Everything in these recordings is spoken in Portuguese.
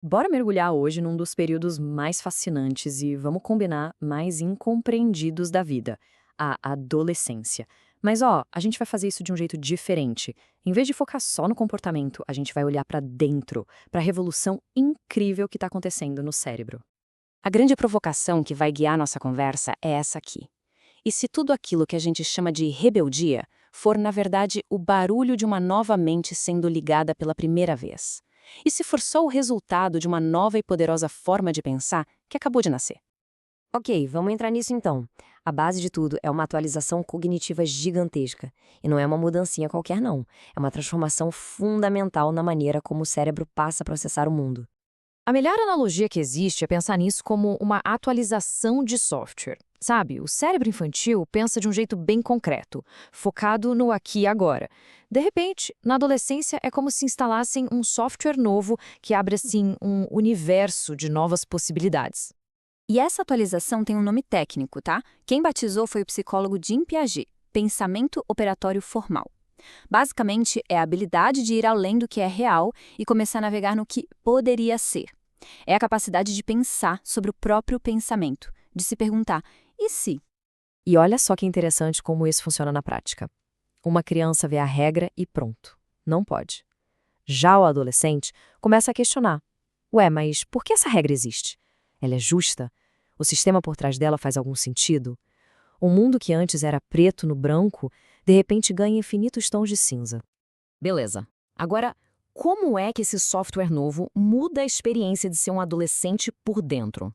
Bora mergulhar hoje num dos períodos mais fascinantes e, vamos combinar, mais incompreendidos da vida, a adolescência. Mas ó, a gente vai fazer isso de um jeito diferente. Em vez de focar só no comportamento, a gente vai olhar pra dentro, pra revolução incrível que tá acontecendo no cérebro. A grande provocação que vai guiar nossa conversa é essa aqui. E se tudo aquilo que a gente chama de rebeldia for, na verdade, o barulho de uma nova mente sendo ligada pela primeira vez? E se for só o resultado de uma nova e poderosa forma de pensar que acabou de nascer? Ok, vamos entrar nisso então. A base de tudo é uma atualização cognitiva gigantesca. E não é uma mudancinha qualquer, não. É uma transformação fundamental na maneira como o cérebro passa a processar o mundo. A melhor analogia que existe é pensar nisso como uma atualização de software. Sabe, o cérebro infantil pensa de um jeito bem concreto, focado no aqui e agora. De repente, na adolescência é como se instalassem um software novo que abre assim um universo de novas possibilidades. E essa atualização tem um nome técnico, tá? Quem batizou foi o psicólogo Jim Piaget, pensamento operatório formal. Basicamente, é a habilidade de ir além do que é real e começar a navegar no que poderia ser. É a capacidade de pensar sobre o próprio pensamento, de se perguntar, e se? E olha só que interessante como isso funciona na prática. Uma criança vê a regra e pronto. Não pode. Já o adolescente começa a questionar. Ué, mas por que essa regra existe? Ela é justa? O sistema por trás dela faz algum sentido? O mundo que antes era preto no branco, de repente ganha infinitos tons de cinza. Beleza. Agora, como é que esse software novo muda a experiência de ser um adolescente por dentro?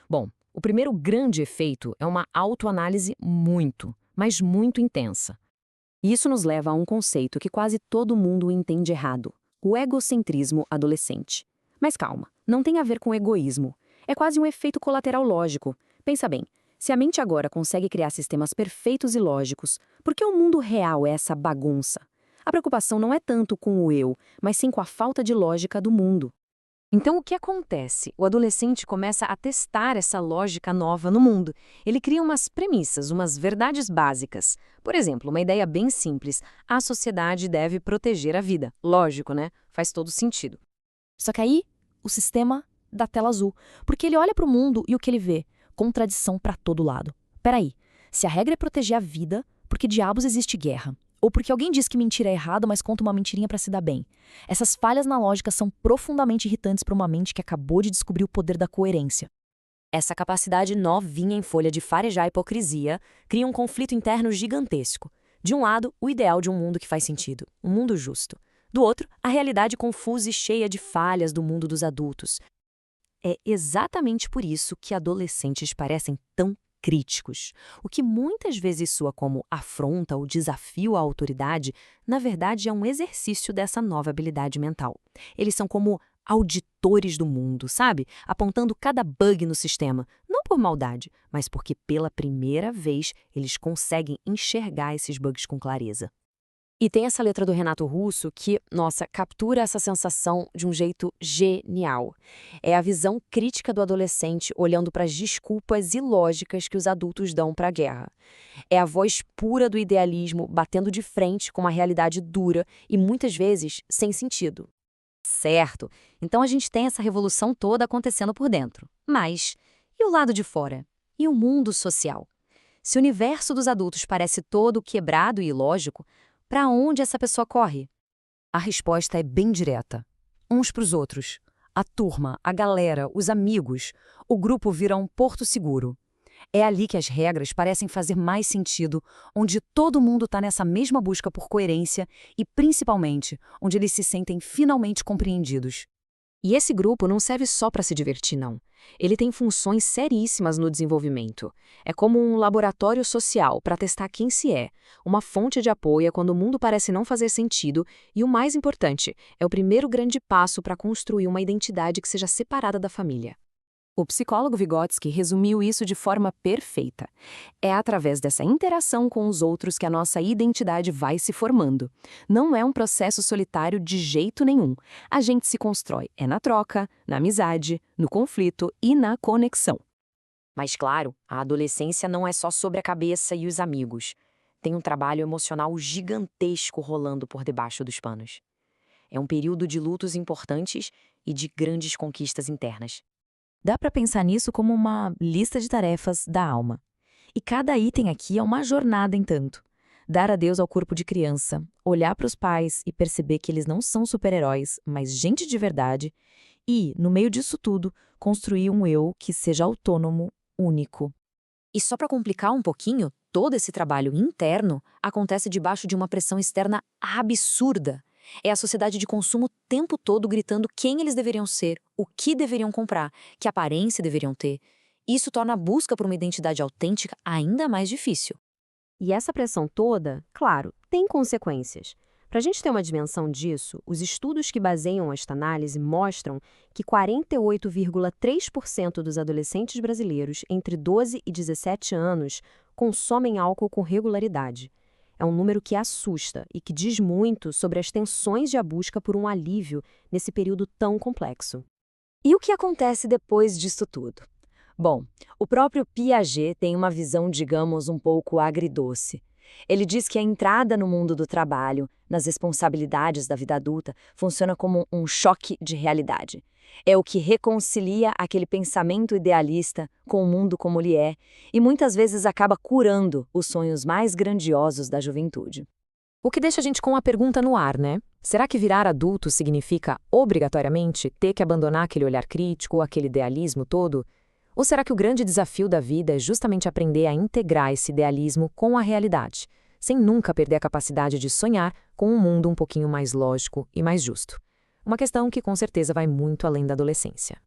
Bom, o primeiro grande efeito é uma autoanálise muito, mas muito intensa. E isso nos leva a um conceito que quase todo mundo entende errado: o egocentrismo adolescente. Mas calma, não tem a ver com egoísmo. É quase um efeito colateral lógico. Pensa bem, se a mente agora consegue criar sistemas perfeitos e lógicos, por que o mundo real é essa bagunça? A preocupação não é tanto com o eu, mas sim com a falta de lógica do mundo. Então, o que acontece? O adolescente começa a testar essa lógica nova no mundo. Ele cria umas premissas, umas verdades básicas. Por exemplo, uma ideia bem simples: a sociedade deve proteger a vida. Lógico, né? Faz todo sentido. Só que aí, o sistema dá tela azul, porque ele olha para o mundo e o que ele vê? Contradição para todo lado. Peraí, se a regra é proteger a vida, por que diabos existe guerra? Ou porque alguém diz que mentira é errado, mas conta uma mentirinha para se dar bem? Essas falhas na lógica são profundamente irritantes para uma mente que acabou de descobrir o poder da coerência. Essa capacidade novinha em folha de farejar a hipocrisia cria um conflito interno gigantesco. De um lado, o ideal de um mundo que faz sentido, um mundo justo. Do outro, a realidade confusa e cheia de falhas do mundo dos adultos. É exatamente por isso que adolescentes parecem tão críticos. O que muitas vezes soa como afronta ou desafio à autoridade, na verdade é um exercício dessa nova habilidade mental. Eles são como auditores do mundo, sabe? Apontando cada bug no sistema, não por maldade, mas porque pela primeira vez eles conseguem enxergar esses bugs com clareza. E tem essa letra do Renato Russo que, nossa, captura essa sensação de um jeito genial. É a visão crítica do adolescente olhando para as desculpas ilógicas que os adultos dão para a guerra. É a voz pura do idealismo batendo de frente com uma realidade dura e muitas vezes sem sentido. Certo, então a gente tem essa revolução toda acontecendo por dentro. Mas, e o lado de fora? E o mundo social? Se o universo dos adultos parece todo quebrado e ilógico, para onde essa pessoa corre? A resposta é bem direta. Uns para os outros. A turma, a galera, os amigos. O grupo vira um porto seguro. É ali que as regras parecem fazer mais sentido, onde todo mundo está nessa mesma busca por coerência e, principalmente, onde eles se sentem finalmente compreendidos. E esse grupo não serve só para se divertir, não. Ele tem funções seríssimas no desenvolvimento. É como um laboratório social para testar quem se é, uma fonte de apoio quando o mundo parece não fazer sentido e, o mais importante, é o primeiro grande passo para construir uma identidade que seja separada da família. O psicólogo Vygotsky resumiu isso de forma perfeita. É através dessa interação com os outros que a nossa identidade vai se formando. Não é um processo solitário de jeito nenhum. A gente se constrói, é na troca, na amizade, no conflito e na conexão. Mas claro, a adolescência não é só sobre a cabeça e os amigos. Tem um trabalho emocional gigantesco rolando por debaixo dos panos. É um período de lutos importantes e de grandes conquistas internas. Dá para pensar nisso como uma lista de tarefas da alma. E cada item aqui é uma jornada em tanto. Dar adeus ao corpo de criança, olhar para os pais e perceber que eles não são super-heróis, mas gente de verdade, e, no meio disso tudo, construir um eu que seja autônomo, único. E só para complicar um pouquinho, todo esse trabalho interno acontece debaixo de uma pressão externa absurda. É a sociedade de consumo o tempo todo gritando quem eles deveriam ser, o que deveriam comprar, que aparência deveriam ter. Isso torna a busca por uma identidade autêntica ainda mais difícil. E essa pressão toda, claro, tem consequências. Para a gente ter uma dimensão disso, os estudos que baseiam esta análise mostram que 48,3% dos adolescentes brasileiros entre 12 e 17 anos consomem álcool com regularidade. É um número que assusta e que diz muito sobre as tensões de a busca por um alívio nesse período tão complexo. E o que acontece depois disso tudo? Bom, o próprio Piaget tem uma visão, digamos, um pouco agridoce. Ele diz que a entrada no mundo do trabalho, nas responsabilidades da vida adulta, funciona como um choque de realidade. É o que reconcilia aquele pensamento idealista com o mundo como ele é e muitas vezes acaba curando os sonhos mais grandiosos da juventude. O que deixa a gente com a pergunta no ar, né? Será que virar adulto significa, obrigatoriamente, ter que abandonar aquele olhar crítico, aquele idealismo todo? Ou será que o grande desafio da vida é justamente aprender a integrar esse idealismo com a realidade, sem nunca perder a capacidade de sonhar com um mundo um pouquinho mais lógico e mais justo? Uma questão que com certeza vai muito além da adolescência.